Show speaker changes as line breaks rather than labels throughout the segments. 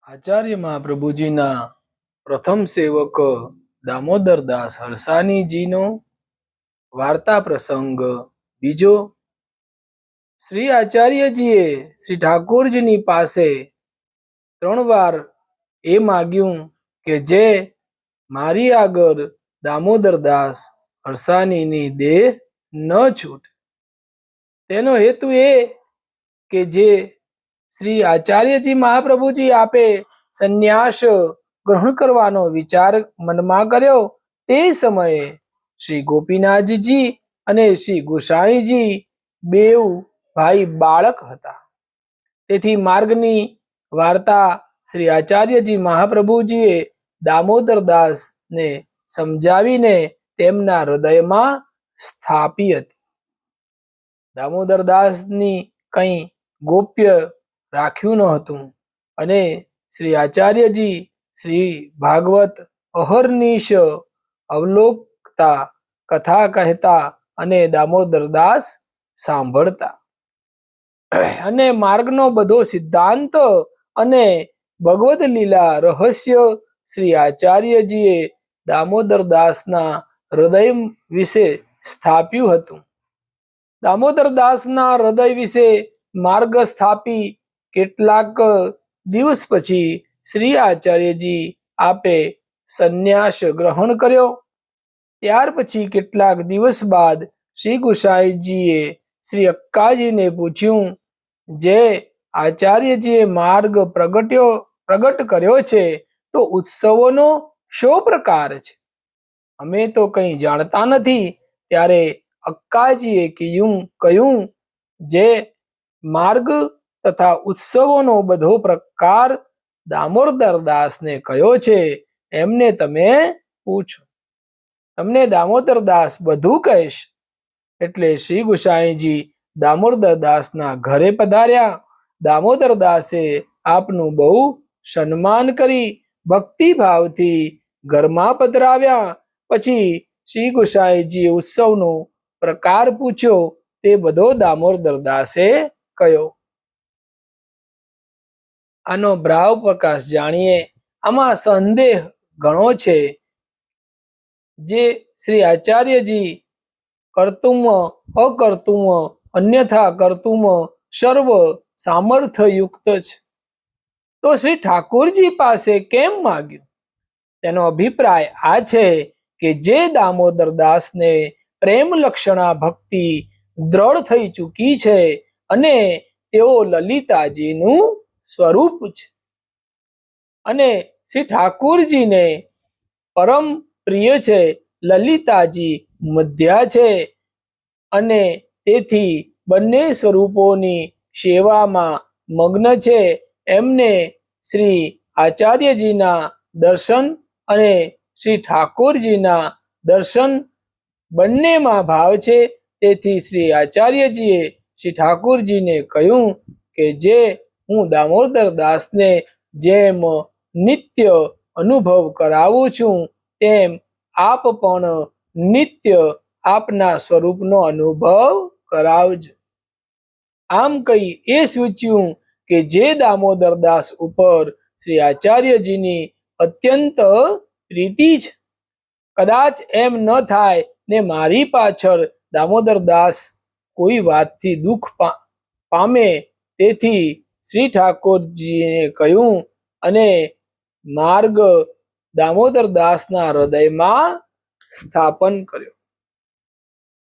આચાર્ય મહાપ્રભુજીના પ્રથમ સેવક દામોદરદાસ હરસાનીજીનો વાર્તા પ્રસંગ બીજો। શ્રી આચાર્યજીએ શ્રી ઠાકોરજીની પાસે 3 વાર એ માગ્યું કે જે મારી આગળ દામોદરદાસ હરસાનીની દેહ ન છૂટે। તેનો હેતુ એ કે જે શ્રી આચાર્યજી મહાપ્રભુજી આપે સંન્યાસ ગ્રહણ કરવાનો વિચાર મનમાં કર્યો તે સમયે શ્રી ગોપીનાથજી અને શ્રી ગુસાઈજી બેઉ ભાઈ બાળક હતા। તેથી માર્ગની વાર્તા શ્રી આચાર્યજી મહાપ્રભુજીએ દામોદરદાસને સમજાવીને તેમના હૃદયમાં સ્થાપી હતી। દામોદરદાસની કંઈ ગોપ્ય રાખ્યું ન હતું અને શ્રી આચાર્યજી શ્રી ભાગવત અહર્નિશ અવલોકતા, કથા કહેતા અને દામોદરદાસ સાંભળતા અને માર્ગનો બધો સિદ્ધાંત અને ભગવદ લીલા રહસ્ય શ્રી આચાર્યજીએ દામોદરદાસના હૃદય વિશે સ્થાપ્યું હતું। દામોદરદાસના હૃદય વિશે માર્ગ સ્થાપી કેટલાક દિવસ પછી શ્રી આચાર્યજી આપે સંન્યાસ ગ્રહણ કર્યો। ત્યાર પછી કેટલાક દિવસ બાદ શ્રી ગુસાઈજીએ શ્રી અક્કાજીને પૂછ્યું, જે આચાર્યજીએ માર્ગ પ્રગટ કર્યો છે તો ઉત્સવોનો શો પ્રકાર છે? અમે તો કંઈ જાણતા નથી। ત્યારે અક્કાજીએ કહ્યું જે માર્ગ તથા ઉત્સવોનો બધો પ્રકાર દામોદરદાસને કયો છે એમને તમે પૂછો, તમને દામોદરદાસ બધું કહેશ। એટલે શ્રી ગુસાઈજી દામોદરદાસના ઘરે પધાર્યા। દામોદરદાસે આપનું બહુ સન્માન કરી ભક્તિભાવથી ઘરમાં પધરાવ્યા। પછી શ્રી ગુસાઈજીએ ઉત્સવનો પ્રકાર પૂછ્યો તે બધો દામોદરદાસે કહ્યો। આનો ભાવ પ્રકાશ જાણીએ। આમાં સંદેહ ઘણો છે। જે શ્રી આચાર્યજી કર્તુમ અકર્તુમ અન્યથા કર્તુમ સર્વ સામર્થ્યયુક્ત છે તો શ્રી ઠાકોરજી પાસે કેમ માગ્યું? તેનો અભિપ્રાય આ છે કે જે દામોદરદાસને પ્રેમ લક્ષણા ભક્તિ દ્રઢ થઈ ચૂકી છે અને તેઓ લલિતાજીનું સ્વરૂપ છે અને શ્રી ઠાકોરજીને પરમ પ્રિય છે। લલિતાજી મધ્યા છે અને તેથી બંને સ્વરૂપોની સેવામાં મગ્ન છે। એમને શ્રી આચાર્યજીના દર્શન અને શ્રી ઠાકોરજીના દર્શન બંનેમાં ભાવ છે। તેથી શ્રી આચાર્યજીએ શ્રી ઠાકોરજીને કહ્યું કે જે હું દામોદરદાસને જેમ નિત્ય અનુભવ કરાવું છું તેમ આપ પણ નિત્ય આપના સ્વરૂપનો અનુભવ કરાવજો। આમ કહી એ સૂચ્યું કે જે દામોદરદાસ ઉપર શ્રી આચાર્યજીની અત્યંત પ્રીતિ છે। કદાચ એમ ન થાય ને મારી પાછળ દામોદરદાસ કોઈ વાતથી દુઃખ પામે, તેથી શ્રી ઠાકોરજીએ કહ્યું અને માર્ગ દામોદરદાસના હૃદયમાં સ્થાપન કર્યો।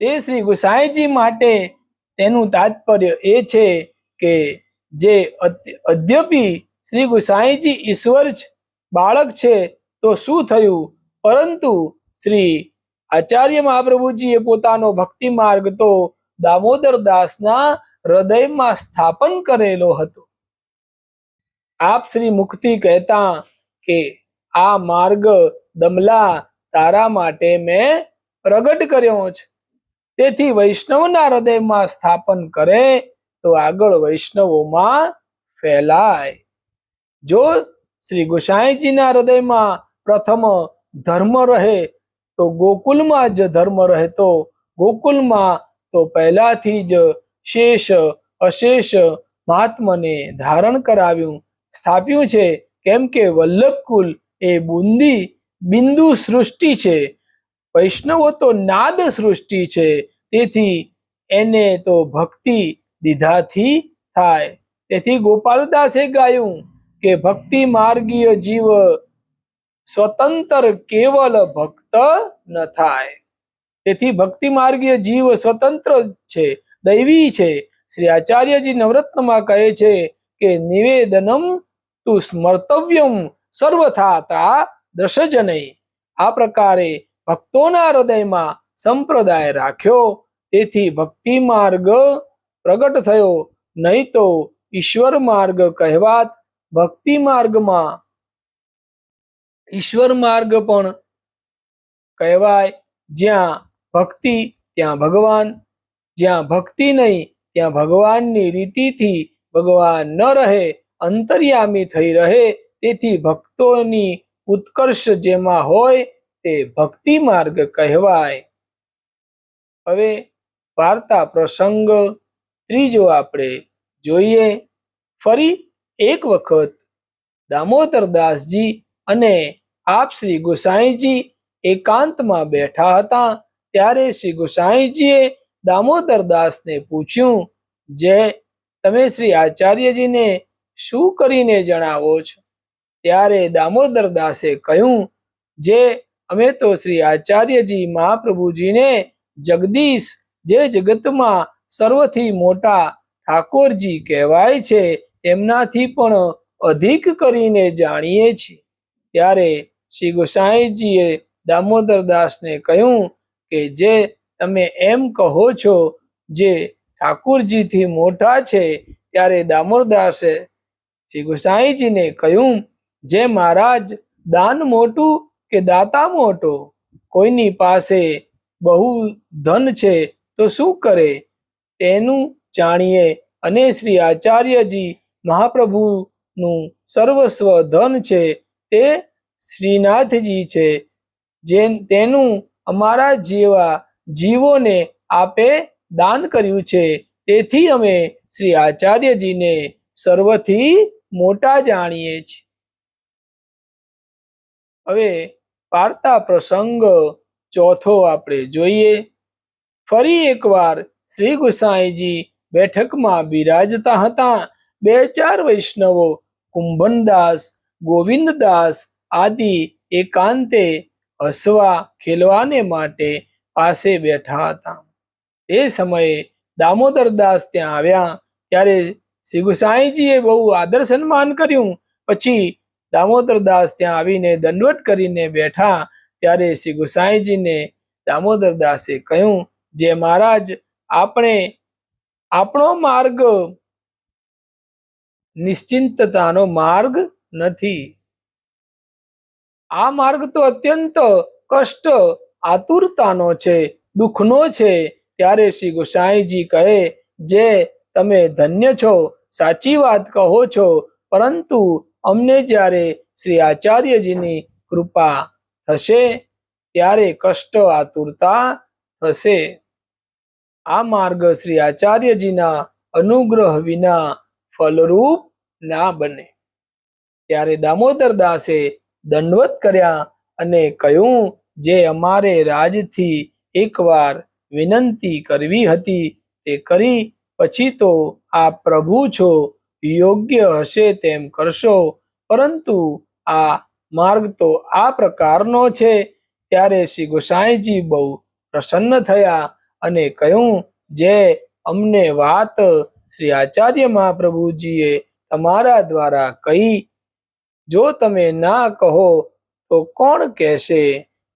તે શ્રી ગુસાઈજી માટે તેનું તાત્પર્ય એ છે કે જે અદ્યપી શ્રી ગુસાઈજી ઈશ્વર છે, બાળક છે તો શું થયું, પરંતુ શ્રી આચાર્ય મહાપ્રભુજીએ પોતાનો ભક્તિ માર્ગ તો દામોદરદાસના હૃદયમાં સ્થાપન કરેલો હતો। આપ શ્રી મુખથી કહેતા કે આ માર્ગ દમલા તારા માટે મેં પ્રગટ કર્યો છે, તેથી વૈષ્ણવના હૃદયમાં સ્થાપન કરે તો આગળ વૈષ્ણવોમાં ફેલાય। જો શ્રી ગુસાઈજીના હૃદયમાં પ્રથમ ધર્મ રહે તો ગોકુલમાં જ ધર્મ રહેતો, ગોકુલમાં તો પહેલાથી જ શેષ અશેષ મહાત્મને ધારણ કરાવ્યું, સ્થાપ્યું છે કેમ કે વલ્લભકુલ એ બિંદુ સૃષ્ટિ છે, વૈષ્ણવો તો નાદ સૃષ્ટિ છે, તેથી એને તો ભક્તિ દીધાથી થાય. તેથી ગોપાલદાસે ગાયું કે ભક્તિ માર્ગીય જીવ સ્વતંત્ર કેવલ ભક્ત ન થાય. તેથી ભક્તિ માર્ગીય જીવ સ્વતંત્ર છે, દૈવી છે. શ્રી આચાર્યજી નવરત્નમાં કહે છે કે નિવેદનમ તુ સ્મર્તવ્યમ સર્વથા દશજનૈ. આ પ્રકારે ભક્તોના હૃદયમાં સંપ્રદાય રાખ્યો, તેથી ભક્તિ માર્ગ પ્રગટ થયો, નહીં તો ઈશ્વર માર્ગ કહેવાત. ભક્તિ માર્ગમાં ઈશ્વર માર્ગ પણ કહેવાય. જ્યાં ભક્તિ ત્યાં ભગવાન, જ્યાં ભક્તિ નહીં ત્યાં ભગવાનની રીતિથી ભગવાન ન રહે, અંતર્યામી થઈ રહે. તેથી ભક્તોની ઉત્કર્ષ જેમાં હોય તે ભક્તિ માર્ગ કહેવાય. હવે વાર્તા પ્રસંગ ત્રીજો આપણે જોઈએ. ફરી એક વખત દામોદરદાસજી અને આપ શ્રી ગુસાઈજી એકાંતમાં બેઠા હતા. ત્યારે શ્રી ગુસાઈજીએ દામોદરદાસને પૂછ્યું, જે તમે શ્રી આચાર્યજીને શું કરીને જણાવો છો? ત્યારે દામોદરદાસે કહ્યું, જે અમે તો શ્રી આચાર્યજી મહાપ્રભુજીને જગદીશ, જે જગતમાં સર્વથી મોટા ઠાકોરજી કહેવાય છે, એમનાથી પણ અધિક કરીને જાણીએ છીએ. ત્યારે શ્રી ગુસાઈજીએ દામોદરદાસને કહ્યું કે જે તમે એમ કહો છો જે ઠાકુરજીથી મોટા છે. ત્યારે દામોદરદાસે શ્રી ગુસાઈજીને કહ્યું, જે મહારાજ દાન મોટું કે દાતા મોટો? કોઈની પાસે બહુ ધન છે તો શું કરે તેનું જાણીએ, અને શ્રી આચાર્યજી મહાપ્રભુનું સર્વસ્વ ધન છે તે શ્રીનાથજી છે, તેનું અમારા જેવા જીવોને આપે દાન કર્યું છે. તેથી અમે શ્રી આચાર્યજીને સર્વથી મોટા જાણીએ છીએ. હવે વાર્તા પ્રસંગ ચોથો આપણે જોઈએ. ફરી એકવાર શ્રી ગુસાઈજી બેઠકમાં બિરાજતા હતા. 2-4 વૈષ્ણવો કુંભનદાસ, ગોવિંદદાસ આદિ એકાંતે હસવા ખેલવાને માટે પાસે બેઠા હતા. એ સમયે દામોદરદાસ ત્યાં આવ્યા. ત્યારે શ્રી ગુસાઈજીએ બહુ આદર સન્માન કર્યું. પછી દામોદરદાસ ત્યાં આવીને દંડવત કરીને બેઠા. ત્યારે શ્રી ગુસાઈજીને દામોદરદાસે કહ્યું, જે મહારાજ આપણો માર્ગ નિશ્ચિંતતાનો માર્ગ નથી. આ માર્ગ તો અત્યંત કષ્ટ આતુરતાનો છે, દુઃખનો છે. ત્યારે શ્રી ગુસાઈજી કહે, જે તમે ધન્ય છો, સાચી વાત કહો છો, પરંતુ અમને જ્યારે શ્રી આચાર્યજીની કૃપા થશે ત્યારે કષ્ટ આતુરતા થશે. આ માર્ગ શ્રી આચાર્યજીના અનુગ્રહ વિના ફલરૂપ ના બને. ત્યારે દામોદરદાસે દંડવત કર્યા અને કહ્યું, જે અમારે રાજથી એકવાર વિનંતી કરવી હતી તે કરી. પછી તો આ પ્રભુ છો, યોગ્ય હશે તેમ કરશો, પરંતુ આ માર્ગ તો આ પ્રકારનો છે. ત્યારે શ્રી ગુસાઈજી બહુ પ્રસન્ન થયા અને કહ્યું, જે અમને વાત શ્રી આચાર્ય મહાપ્રભુજીએ તમારા દ્વારા કહી, જો તમે ના કહો તો કોણ કહેશે?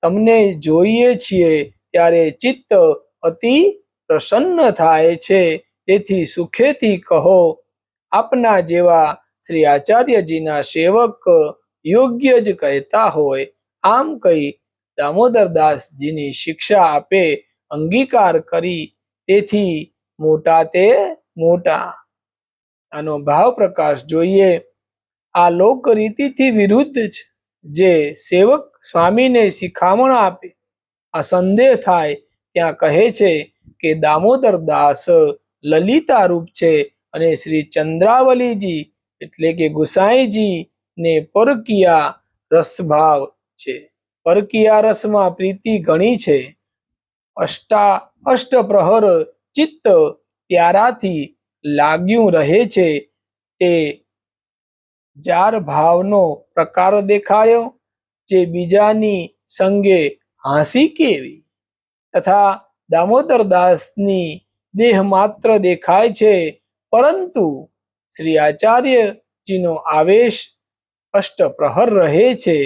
તમને જોઈએ છીએ ત્યારે ચિત્ત અતિ પ્રસન્ન થાય છે, તેથી સુખેથી કહો. આપના જેવા શ્રી આચાર્યજીના સેવક યોગ્ય જ કહેતા હોય. આમ કહી દામોદરદાસજીની શિક્ષા આપે અંગીકાર કરી. તેથી મોટા તે મોટા. આનો ભાવ પ્રકાશ જોઈએ. આ લોક રીતિથી વિરુદ્ધ છે. જે સેવક સ્વામીને શિખામણ આપે આ સંદેહ થાય ત્યાં કહે છે કે દામોદરદાસ લલિતા રૂપ છે અને શ્રી ચંદ્રાવલીજી એટલે કે ગુસાઈજી ને પરકીયા રસભાવ છે. પરકીયા રસમાં પ્રીતિ ઘણી છે. અષ્ટપ્રહર ચિત્ત પ્યારાથી લાગ્યું રહે છે. તે જાર ભાવનો પ્રકાર દેખાયો, જે બીજાની સંગે હાંસી કેવી. તથા દામોદરદાસની દેહ માત્ર દેખાય છે, પરંતુ શ્રી આચાર્યજીનો આવેશ અષ્ટપ્રહર રહે છે.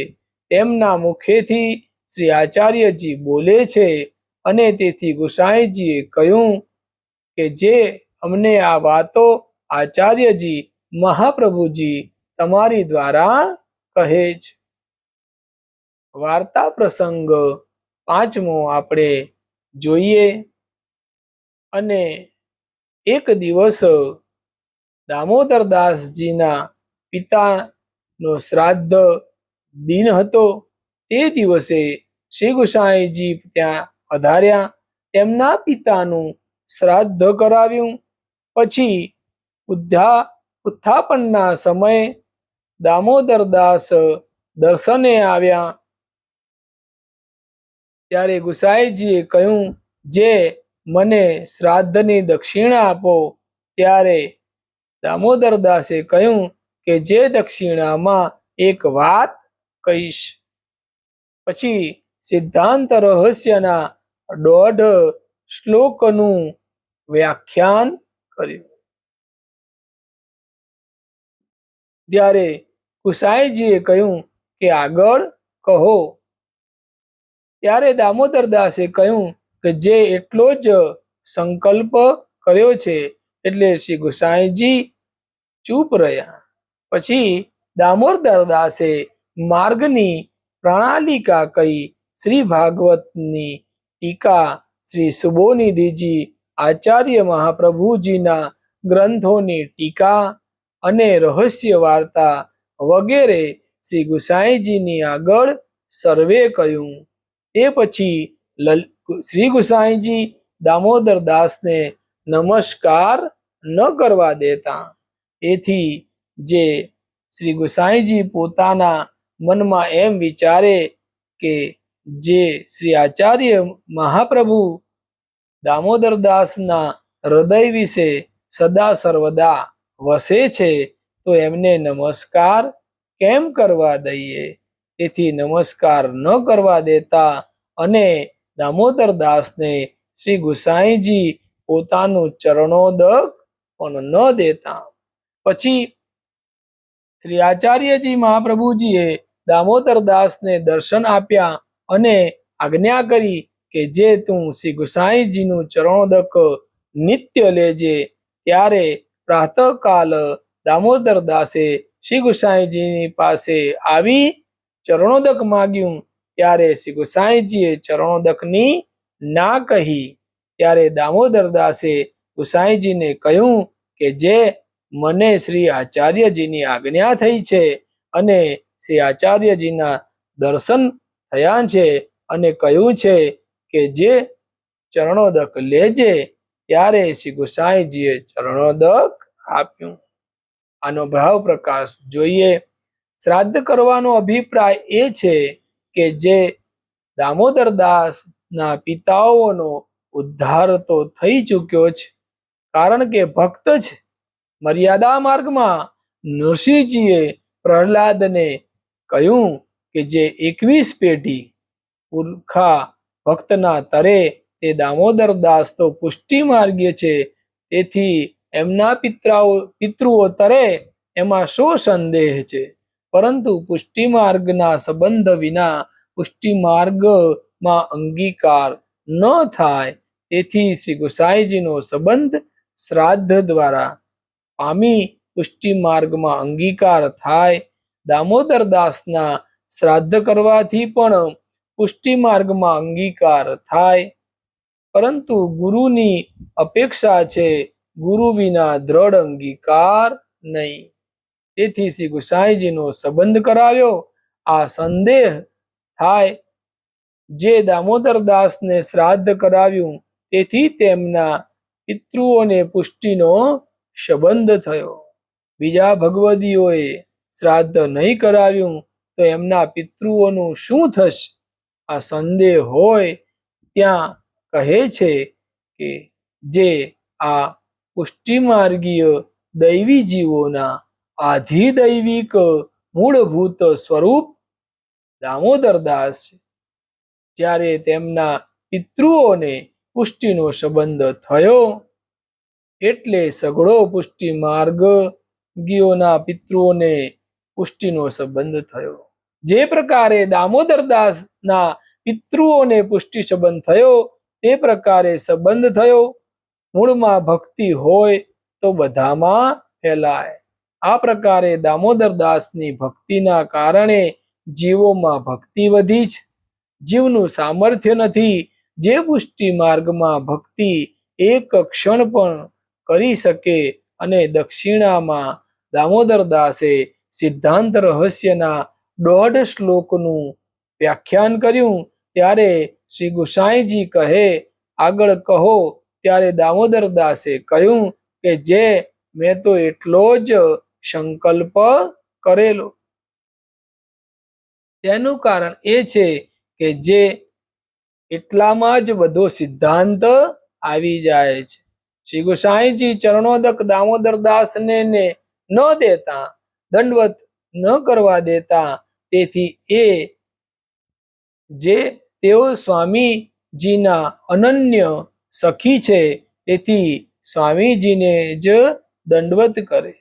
તેમના મુખેથી શ્રી આચાર્યજી બોલે છે, અને તેથી ગુસાઈજીએ કહ્યું કે જે અમને આ વાતો આચાર્યજી મહાપ્રભુજી તમારી દ્વારા કહે છે. વાર્તા પ્રસંગ 5મો આપણે જોઈએ. અને એક દિવસ દામોદરદાસજીના પિતાનો શ્રાદ્ધ દિન હતો. તે દિવસે શ્રી ગુસાઈજી ત્યાં પધાર્યા. તેમના પિતાનું શ્રાદ્ધ કરાવ્યું. પછી ઉત્થાપનના સમયે દામોદરદાસ દર્શને આવ્યા. ત્યારે ગુસાઈજીએ કહ્યું, જે મને શ્રાદ્ધની દક્ષિણા આપો. ત્યારે દામોદરદાસે કહ્યું કે જે દક્ષિણામાં એક વાત કહીશ. પછી સિદ્ધાંત રહસ્યના 1.5 શ્લોકનું વ્યાખ્યાન કર્યું. ત્યારે ગુસાઈજીએ કહ્યું કે આગળ કહો. ત્યારે દામોદરદાસે કહ્યું કે જે એટલો જ સંકલ્પ કર્યો છે. એટલે શ્રી ગુસાઈજી ચૂપ રહ્યા. પછી દામોદરદાસે માર્ગની પ્રણાલિકા કહી. શ્રી ભાગવતની ટીકા, શ્રી સુબોનિધિજી આચાર્ય મહાપ્રભુજીના ગ્રંથોની ટીકા અને રહસ્ય વાર્તા વગેરે શ્રી ગુસાઈજીની આગળ સર્વે કહ્યું. તે પછી શ્રી ગુસાઈજી દામોદરદાસને નમસ્કાર ન કરવા દેતા. એથી જે શ્રી ગુસાઈજી પોતાના મનમાં એમ વિચારે કે જે શ્રી આચાર્ય મહાપ્રભુ દામોદરદાસના હૃદય વિશે સદા સર્વદા વસે છે, તો એમને નમસ્કાર કેમ કરવા દઈએ. તેથી નમસ્કાર ન કરવા દેતા અને દામોદરદાસને શ્રી ગુસાઈજી પોતાનું ચરણોદક પણ ન દેતા. પછી શ્રી આચાર્યજી મહાપ્રભુજીએ દામોદરદાસને દર્શન આપ્યા અને આજ્ઞા કરી કે જે તું શ્રી ગુસાઈજીનું ચરણોદક નિત્ય લેજે. ત્યારે પ્રાતઃકાલ દામોદરદાસે શ્રી ગુસાઈજીની પાસે આવી ચરણોદક માગ્યું. ત્યારે શ્રી ગુસાઈજીએ ચરણોદકની ના કહી. ત્યારે દામોદરદાસે ગુસાઈજીને કહ્યું કે જે મને શ્રી આચાર્યજીની આજ્ઞા થઈ છે અને શ્રી આચાર્યજીના દર્શન થયા છે અને કહ્યું છે કે જે ચરણોદક લેજે. ત્યારે શ્રી ગુસાઈજીએ ચરણોદક આપ્યું. આનો ભાવ પ્રકાશ જોઈએ. શ્રાદ્ધ કરવાનો અભિપ્રાય એ છે કે જે દામોદરદાસના પિતાઓનો ઉદ્ધાર તો થઈ ચૂક્યો છે, કારણ કે ભક્ત છે. મર્યાદા માર્ગમાં નરસિંહજીએ પ્રહલાદને કહ્યું કે જે 21 પેઢી પુરખા ભક્તના તરે તે દામોદરદાસ તો પુષ્ટિ માર્ગીય છે. તેથી એમના પિતૃઓ તરે એમાં શો સંદેહ છે. પરંતુ પુષ્ટિ માર્ગના સંબંધ વિના પુષ્ટિ માર્ગમાં અંગીકાર ન થાય. તેથી શ્રી ગુસાઈજીનો સંબંધ શ્રાદ્ધ દ્વારા પામી પુષ્ટિ માર્ગમાં અંગીકાર થાય. દામોદરદાસના શ્રાદ્ધ કરવાથી પણ પુષ્ટિ માર્ગમાં અંગીકાર થાય. પરંતુ ગુરુની અપેક્ષા છે, ગુરુ વિના દ્રઢ અંગીકાર નહીં. તેથી શ્રી ગુસાઈજીનો સંબંધ કરાવ્યો. આ સંદેહ થાય. જે દામોદરદાસને શ્રાદ્ધ કરાવ્યું તેથી તેમના પિતૃઓને પુષ્ટિનો સંબંધ થયો. બીજા ભગવદીઓએ શ્રાદ્ધ નહીં કરાવ્યું તો એમના પિતૃઓનું શું થશે? આ સંદેહ હોય ત્યાં કહે છે કે જે આ પુષ્ટિમાર્ગીય દૈવી જીવોના આધિદૈવિક મૂળભૂત સ્વરૂપ દામોદરદાસ છે. જ્યારે તેમના પિતૃઓને પુષ્ટિનો સંબંધ થયો એટલે સઘળો પુષ્ટિ માર્ગીઓના પિતૃઓને પુષ્ટિનો સંબંધ થયો. જે પ્રકારે દામોદરદાસના પિતૃઓને પુષ્ટિ સંબંધ થયો તે પ્રકારે સંબંધ થયો. મૂળમાં ભક્તિ હોય તો બધામાં ફેલાય. આ પ્રકારે દામોદરદાસની ભક્તિના કારણે જીવોમાં ભક્તિ વધી છે. જીવનું સામર્થ્ય નથી જે પુષ્ટિ માર્ગમાં ભક્તિ એક ક્ષણ પણ કરી શકે. અને દક્ષિણામાં દામોદરદાસે સિદ્ધાંત રહસ્યના 1.5 શ્લોકનું વ્યાખ્યાન કર્યું. ત્યારે શ્રી ગુસાઈજી કહે, આગળ કહો. ત્યારે દામોદરદાસે કહ્યું કે જે મેં તો એટલો જ સંકલ્પ કરેલો. તેનું કારણ એ છે કે જે એટલામાં જ બધો સિદ્ધાંત આવી જાય છે. શ્રી ગુસાઈજી ચરણોદક દામોદરદાસને ન દેતા, દંડવત ન કરવા દેતા. તેથી જે તેઓ સ્વામીજીના અનન્ય સખી છે તેથી સ્વામીજીને જ દંડવત કરે.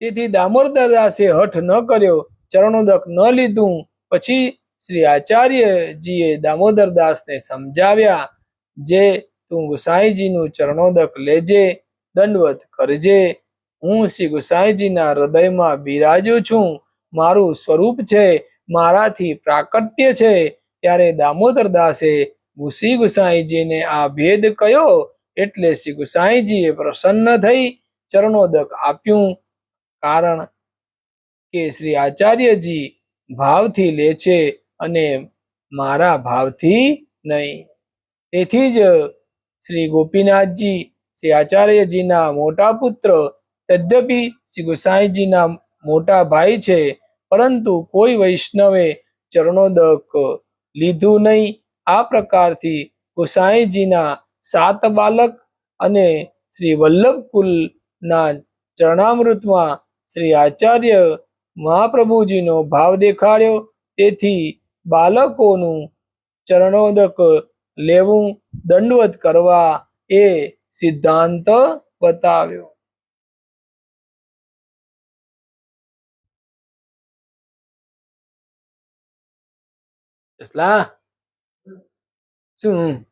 તેથી દામોદરદાસે હઠ ન કર્યો, ચરણોદક ન લીધું. પછી શ્રી આચાર્યજીએ દામોદરદાસને સમજાવ્યા, જે તું ગુસાઈજીનું ચરણોદક લેજે, દંડવત કરજે. હું શ્રી ગુસાઈજીના હૃદયમાં બિરાજું છું. મારું સ્વરૂપ છે, મારાથી પ્રાકટ્ય છે. ત્યારે દામોદરદાસે શ્રી ગુસાઈજીને આ ભેદ કયો એટલે શ્રી ગુસાઈજીએ પ્રસન્ન થઈ ચરણોદક આપ્યું. કારણ કે શ્રી આચાર્યજી ભાવથી લે છે અને મારા ભાવથી નહીં. તેથી જ શ્રી ગોપીનાથજી શ્રી આચાર્યજીના મોટા પુત્ર, તદ્યપિ શ્રી ગુસાઈજીના મોટા ભાઈ છે, પરંતુ કોઈ વૈષ્ણવે ચરણોદક લીધું નહીં. આ પ્રકારથી ગુસાઈજીના 7 બાલક અને શ્રી વલ્લભકુલના ચરણામૃતમાં શ્રી આચાર્ય મહાપ્રભુજીનો ભાવ દેખાડ્યો. તેથી બાલકોનું ચરણોદક લેવું, દંડવત કરવા એ સિદ્ધાંત બતાવ્યો. શું